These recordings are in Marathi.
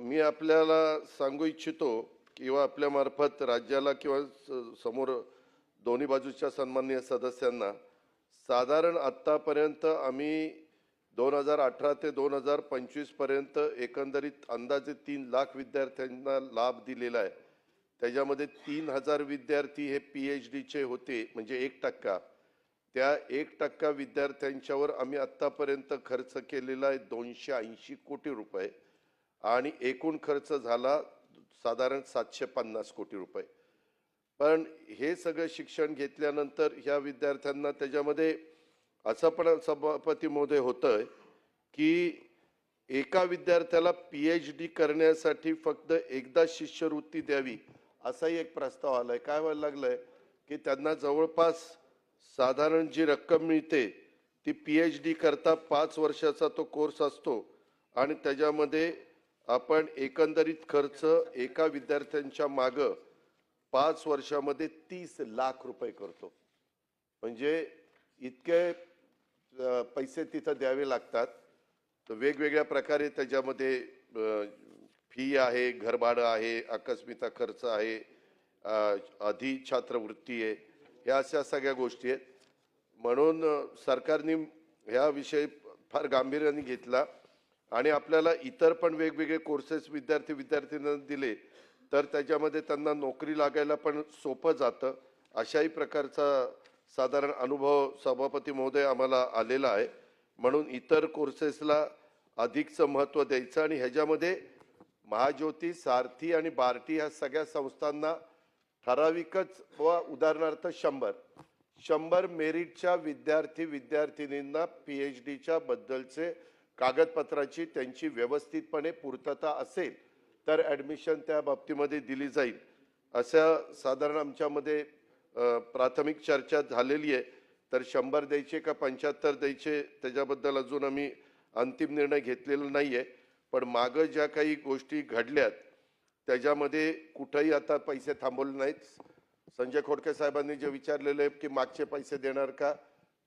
मी आपल्याला सांगू इच्छितो किंवा आपल्या मार्फत राज्याला किंवा समोर दोन्ही बाजूच्या सन्माननीय सदस्यांना साधारण आत्तापर्यंत आम्ही 2018 ते 2025 पर्यंत एकंदरीत अंदाजे 3 लाख विद्यार्थ्यांना लाभ दिलेला आहे। त्याच्यामध्ये 3000 विद्यार्थी हे PhDचे होते, म्हणजे 1%। त्या 1% विद्यार्थ्यांच्यावर आम्ही आत्तापर्यंत खर्च केलेला आहे 280 कोटी रुपये आणि एकूण खर्च झाला साधारण 750 कोटी रुपये। पण हे सगळं शिक्षण घेतल्यानंतर ह्या विद्यार्थ्यांना त्याच्यामध्ये असं पण सभापती महोदय होतंय की एका विद्यार्थ्याला PhD करण्यासाठी फक्त एकदा शिष्यवृत्ती द्यावी असाही एक प्रस्ताव आलाय। काय व्हायला लागलंय की त्यांना जवळपास साधारण जी रक्कम मिळते ती PhD करता 5 वर्षाचा तो कोर्स असतो आणि त्याच्यामध्ये आपण एकंदरीत खर्च एका विद्यार्थ्यांच्या मागे 5 वर्षामध्ये 30 लाख रुपये करतो। म्हणजे इतके पैसे तिथे द्यावे लागतात। तर वेगवेगळ्या प्रकारे त्याच्यामध्ये फी आहे, घरभाडं आहे, आकस्मिक खर्च आहे, आधी छात्रवृत्ती आहे, ह्या अशा सगळ्या गोष्टी आहेत। म्हणून सरकारने ह्या विषय फार गांभीर्याने घेतला आणि आपल्याला इतर पण वेगवेगळे कोर्सेस विद्यार्थ्यांना दिले तर त्याच्यामध्ये त्यांना नोकरी लागायला पण सोपं जातं। अशाही प्रकारचा साधारण अनुभव सभापती महोदय आम्हाला आलेला आहे। म्हणून इतर कोर्सेसला अधिकचं महत्त्व द्यायचं आणि ह्याच्यामध्ये महाज्योती, सारथी आणि बार्टी ह्या सगळ्या संस्थांना ठराविकच व उदाहरणार्थ 100 मेरिटच्या विद्यार्थिनींना PhDच्या बद्दलचे कागदपत्राची त्यांची व्यवस्थितपणे पूर्तता असेल तर ॲडमिशन त्या बाबतीमध्ये दिली जाईल। अशा साधारण आमच्यामध्ये प्राथमिक चर्चा झालेली आहे। तर 100 द्यायचे का 75 द्यायचे त्याच्याबद्दल अजून आम्ही अंतिम निर्णय घेतलेला नाही आहे। पण मागं ज्या काही गोष्टी घडल्यात त्याच्यामध्ये कुठेही आता पैसे थांबवले नाहीत। संजय खोडके साहेबांनी जे विचारलेले की मागचे पैसे देणार का,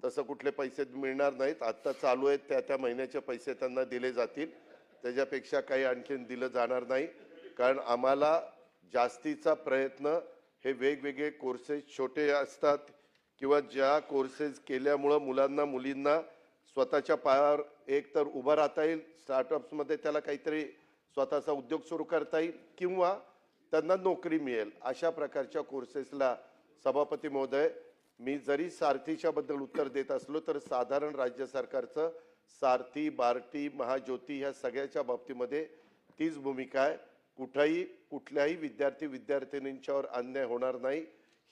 तसं कुठले पैसे मिळणार नाहीत। आत्ता चालू आहेत त्या महिन्याचे पैसे त्यांना दिले जातील, त्याच्यापेक्षा काही आणखीन दिलं जाणार नाही। कारण आम्हाला जास्तीचा प्रयत्न हे वेगवेगळे कोर्सेस छोटे असतात किंवा ज्या कोर्सेस केल्यामुळं मुलांना मुलींना स्वतःच्या पायावर एक तर उभं राहता येईल, स्टार्टअप्समध्ये त्याला काहीतरी स्वतःचा उद्योग सुरू करता येईल किंवा त्यांना नोकरी मिळेल, अशा प्रकारच्या कोर्सेसला सभापती महोदय मी जरी सारथीच्या बद्दल उत्तर देत असलो तर साधारण राज्य सरकारचं सारथी, बार्टी, महाज्योती ह्या सगळ्याच्या बाबतीमध्ये तीच भूमिका आहे। कुठल्याही विद्यार्थ्यांच्यावर अन्याय होणार नाही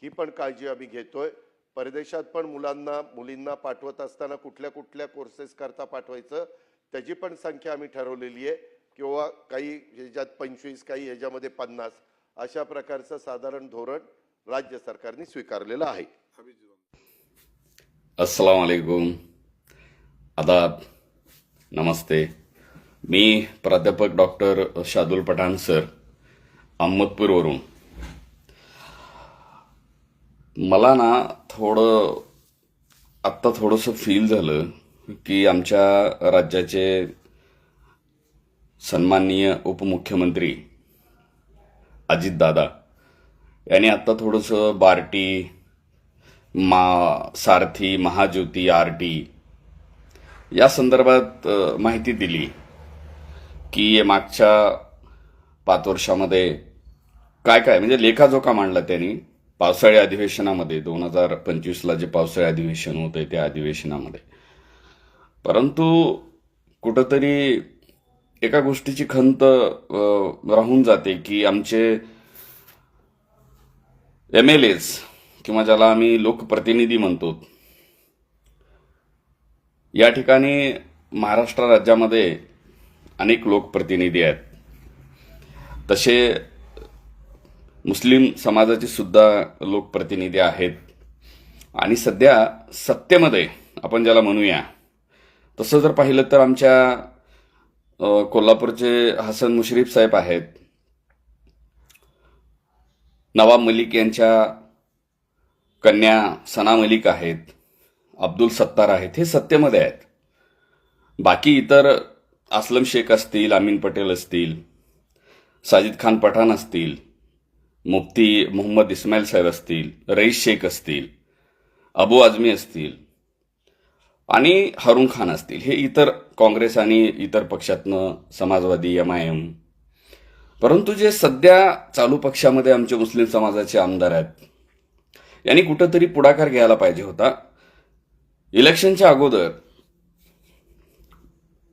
ही पण काळजी आम्ही घेतोय। परदेशात पण मुलींना पाठवत असताना कुठल्या कोर्सेस करता पाठवायचं त्याची पण संख्या आम्ही ठरवलेली आहे किंवा काही ह्याच्यात 25, काही ह्याच्यामध्ये 50 अशा प्रकारचं साधारण धोरण राज्य सरकारने स्वीकारलेलं आहे। अस्सलाम वालेकुम, आदाब, नमस्ते। मी प्राध्यापक डॉक्टर शादुल पठाण सर, अहमदपूरवरून। मला ना आत्ता थोडंसं फील झालं की आमच्या राज्याचे सन्माननीय उपमुख्यमंत्री अजितदादा यांनी आत्ता थोडंसं बार्टी, सारथी, महाज्योती, RT या संदर्भात माहिती दिली की मागच्या 5 वर्षामध्ये काय म्हणजे लेखाजोखा मांडला त्यांनी पावसाळी अधिवेशनामध्ये 2025ला जे पावसाळी अधिवेशन होते त्या अधिवेशनामध्ये। परंतु कुठंतरी एका गोष्टीची खंत राहून जाते की आमचे MLAs किंवा ज्याला आम्ही लोकप्रतिनिधी म्हणतो, या ठिकाणी महाराष्ट्र राज्यामध्ये अनेक लोकप्रतिनिधी आहेत। तसे मुस्लिम समाजाचे सुद्धा लोकप्रतिनिधी आहेत आणि सध्या सत्तेमध्ये आपण ज्याला म्हणूया तसं जर पाहिलं तर आमच्या कोल्हापूरचे हसन मुश्रीफ साहेब आहेत, नवाब मलिक यांच्या कन्या सना मलिक आहेत, अब्दुल सत्तार आहेत, हे सत्तेमध्ये आहेत। बाकी इतर असलम शेख असतील, अमीन पटेल असतील, साजिद खान पठाण असतील, मुफ्ती मोहम्मद इस्माईल साहेब असतील, रईस शेख असतील, अबू आझमी असतील आणि हारून खान असतील, हे इतर काँग्रेस आणि इतर पक्षातनं समाजवादी MIM, परंतु जे सध्या चालू पक्षामध्ये आमचे मुस्लिम समाजाचे आमदार आहेत, यांनी कुठंतरी पुढाकार घ्यायला पाहिजे होता. इलेक्शनच्या अगोदर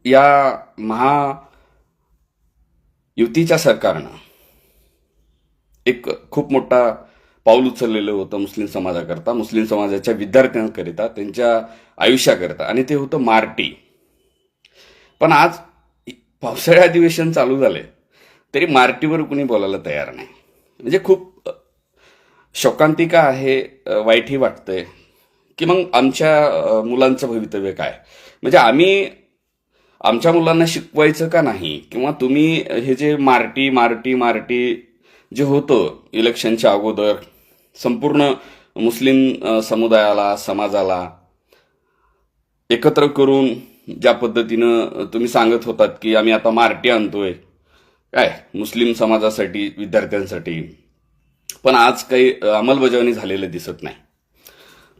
या महायुतीच्या सरकारनं एक खूप मोठा पाऊल उचललेलं होतं मुस्लिम समाजाकरता, मुस्लिम समाजाच्या विद्यार्थ्यांकरिता, त्यांच्या आयुष्याकरिता, आणि ते होतं मार्टी. पण आज पावसाळी अधिवेशन चालू झाले तरी मार्टीवर कुणी बोलायला तयार नाही. म्हणजे खूप शोकांतिका आहे, वाईटही वाटतंय की मग आमच्या मुलांचं भवितव्य काय. म्हणजे आम्ही आमच्या मुलांना शिकवायचं का नाही, किंवा तुम्ही हे जे मार्टी जे होतं इलेक्शनच्या अगोदर संपूर्ण मुस्लिम समुदायाला, समाजाला एकत्र करून ज्या पद्धतीनं तुम्ही सांगत होतात की आम्ही आता मार्टी आणतोय काय मुस्लिम समाजासाठी, विद्यार्थ्यांसाठी, पण आज काही अंमलबजावणी झालेलं दिसत नाही.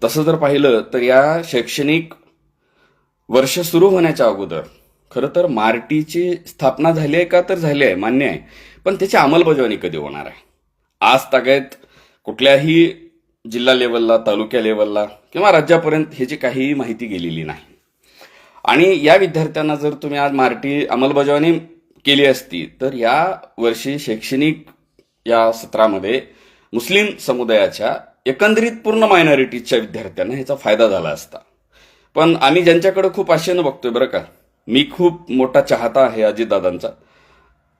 तसं जर पाहिलं तर या शैक्षणिक वर्ष सुरू होण्याच्या अगोदर खरं तर मार्टीची स्थापना झाली आहे का, तर झाली आहे, मान्य आहे, पण त्याची अंमलबजावणी कधी होणार आहे. आज तागायत कुठल्याही जिल्हा लेवलला, तालुक्या लेवलला किंवा राज्यापर्यंत ह्याची काहीही माहिती गेलेली नाही. आणि या विद्यार्थ्यांना जर तुम्ही आज मार्टी अंमलबजावणी केली असती तर या वर्षी शैक्षणिक या सत्रामध्ये मुस्लिम समुदायाच्या एकंदरीत पूर्ण मायनॉरिटीजच्या विद्यार्थ्यांना ह्याचा फायदा झाला असता. पण आम्ही ज्यांच्याकडे खूप आशेनं बघतोय, बरं का, मी खूप मोठा चाहता आहे अजितदादांचा.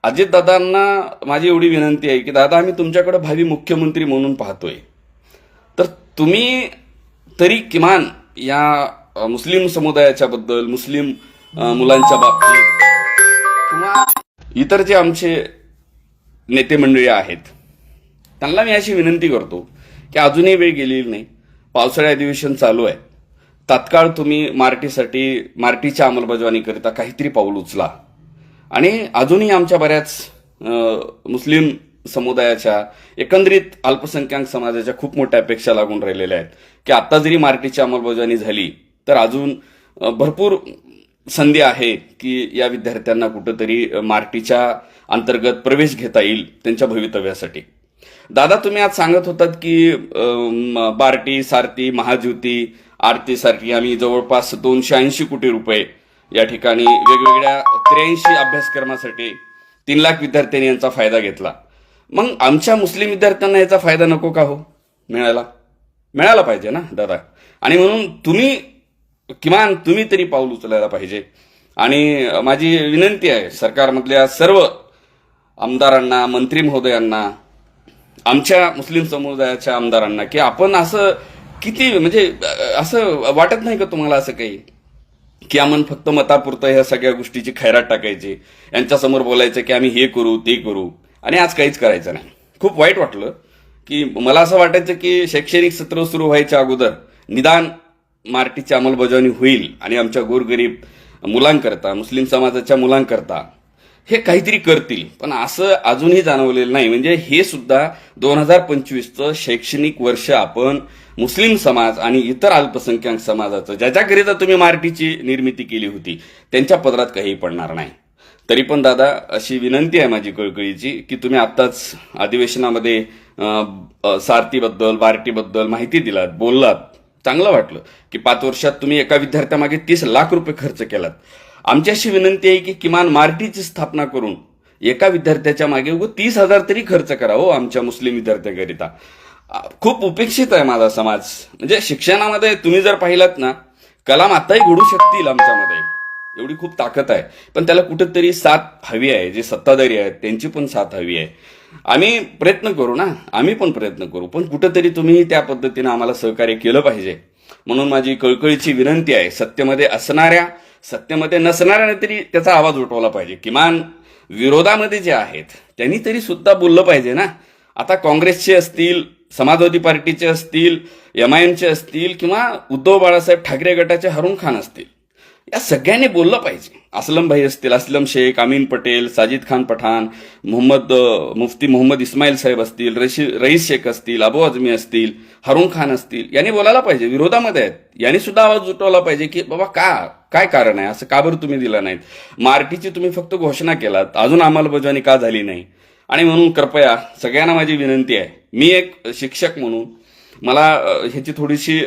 अजितदादांना माझी एवढी विनंती आहे की दादा, आम्ही तुमच्याकडे भावी मुख्यमंत्री म्हणून पाहतोय, तर तुम्ही तरी किमान या मुस्लिम समुदायाच्या बद्दल, मुस्लिम मुलांच्या बाबतीत किंवा इतर जे आमचे नेते मंडळी आहेत त्यांना मी अशी विनंती करतो की अजूनही वेळ गेलेली नाही, पावसाळी अधिवेशन चालू आहे, तात्काळ तुम्ही मार्टीच्या अंमलबजावणीकरिता काहीतरी पाऊल उचला. आणि अजूनही आमच्या बऱ्याच मुस्लिम समुदायाच्या, एकंदरीत अल्पसंख्याक समाजाच्या खूप मोठ्या अपेक्षा लागून राहिलेल्या आहेत की आता जरी मार्टीची अंमलबजावणी झाली तर अजून भरपूर संधी आहे की या विद्यार्थ्यांना कुठंतरी मार्टीच्या अंतर्गत प्रवेश घेता येईल त्यांच्या भवितव्यासाठी. दादा, तुम्ही आज सांगत होतात की बार्टी, सारथी, महाज्योती, आरतीसाठी आम्ही जवळपास 280 कोटी रुपये या ठिकाणी वेगवेगळ्या 83 अभ्यासक्रमासाठी 3 लाख विद्यार्थ्यांनी यांचा फायदा घेतला. मग आमच्या मुस्लिम विद्यार्थ्यांना याचा फायदा नको का हो मिळाला पाहिजे ना दादा. आणि म्हणून किमान तुम्ही तरी पाऊल उचलायला पाहिजे. आणि माझी विनंती आहे सरकारमधल्या सर्व आमदारांना, मंत्री महोदयांना, आमच्या मुस्लिम समुदायाच्या आमदारांना की आपण असं किती, म्हणजे असं वाटत नाही का तुम्हाला असं काही की आपण फक्त मतापुरतं ह्या सगळ्या गोष्टीची खैरात टाकायची, यांच्यासमोर बोलायचं की आम्ही हे करू ते करू आणि आज काहीच करायचं नाही. खूप वाईट वाटलं की मला असं वाटायचं की शैक्षणिक सत्र सुरू व्हायच्या अगोदर निदान मार्टीची अंमलबजावणी होईल आणि आमच्या गोरगरीब मुलांकरता, मुस्लिम समाजाच्या मुलांकरता हे काहीतरी करतील, पण असं अजूनही जाणवलेलं नाही. म्हणजे हे सुद्धा 2025चं शैक्षणिक वर्ष आपण मुस्लिम समाज आणि इतर अल्पसंख्याक समाजाचं, ज्याच्याकरिता तुम्ही मार्टीची निर्मिती केली होती, त्यांच्या पदरात काही पडणार नाही. तरी पण दादा, अशी विनंती आहे माझी कळकळीची की तुम्ही आत्ताच अधिवेशनामध्ये सारथीबद्दल, बार्टीबद्दल माहिती दिलात, बोललात, चांगलं वाटलं की 5 वर्षात तुम्ही एका विद्यार्थ्यामागे 30 लाख रुपये खर्च केलात. आमची अशी विनंती आहे की किमान मार्टीची स्थापना करून एका विद्यार्थ्याच्या मागे 30,000 तरी खर्च करा हो आमच्या मुस्लिम विद्यार्थ्यांकरिता. खूप उपेक्षित आहे माझा समाज. म्हणजे शिक्षणामध्ये तुम्ही जर पाहिलात ना, कलाम आताही घडू शकतील आमच्यामध्ये, एवढी खूप ताकद आहे, पण त्याला कुठेतरी साथ हवी आहे. जे सत्ताधारी आहेत त्यांची पण साथ हवी आहे. आम्ही प्रयत्न करू ना, आम्ही पण प्रयत्न करू, पण कुठेतरी तुम्ही त्या पद्धतीनं आम्हाला सहकार्य केलं पाहिजे. म्हणून माझी कळकळीची विनंती आहे, सत्तेमध्ये नसणाऱ्याने तरी त्याचा आवाज उठवला पाहिजे. किमान विरोधामध्ये जे आहेत त्यांनी तरी सुद्धा बोललं पाहिजे ना. आता काँग्रेसचे असतील, समाजवादी पार्टीचे असतील, MIMचे असतील किंवा उद्धव बाळासाहेब ठाकरे गटाचे हारून खान असतील, या सगळ्यांनी बोललं पाहिजे. असलम भाई असतील, असलम शेख, अमीन पटेल, साजिद खान पठाण, मुफ्ती मोहम्मद इस्माईल साहेब असतील, रईस शेख असतील, अबू आझमी असतील, हरून खान असतील, यांनी बोलायला पाहिजे. विरोधामध्ये आहेत, यांनी सुद्धा आवाज उठवला पाहिजे की बाबा काय कारण आहे, असं का बरं तुम्ही दिलं नाहीत. मार्टीची तुम्ही फक्त घोषणा केलात, अजून अंमलबजावणी का झाली नाही. आणि म्हणून कृपया सगळ्यांना माझी विनंती आहे, मी एक शिक्षक म्हणून मला ह्याची थोडीशी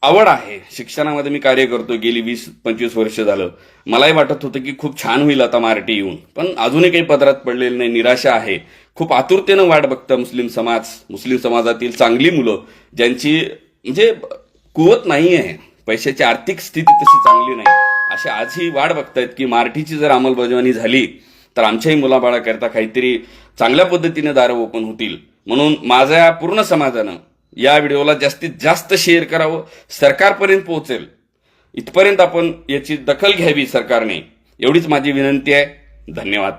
आवड आहे. शिक्षणामध्ये मी कार्य करतो, गेली 20-25 वर्ष झालं. मलाही वाटत होतं की खूप छान होईल आता मार्टी येऊन, पण अजूनही काही पदरात पडलेलं नाही. निराशा आहे. खूप आतुरतेनं वाट बघतं मुस्लिम समाजातील चांगली मुलं, ज्यांची म्हणजे कुवत नाही आहे, पैशाची आर्थिक स्थिती तशी चांगली नाही, असे आजही वाट बघतायत की मार्टीची जर अंमलबजावणी झाली तर आमच्याही मुलाबाळाकरता काहीतरी चांगल्या पद्धतीने दारं ओपन होतील. म्हणून माझ्या पूर्ण समाजानं या व्हिडिओला जास्तीत जास्त शेअर करावं, सरकारपर्यंत पोहोचेल इथपर्यंत आपण याची दखल घ्यावी सरकारने, एवढीच माझी विनंती आहे. धन्यवाद.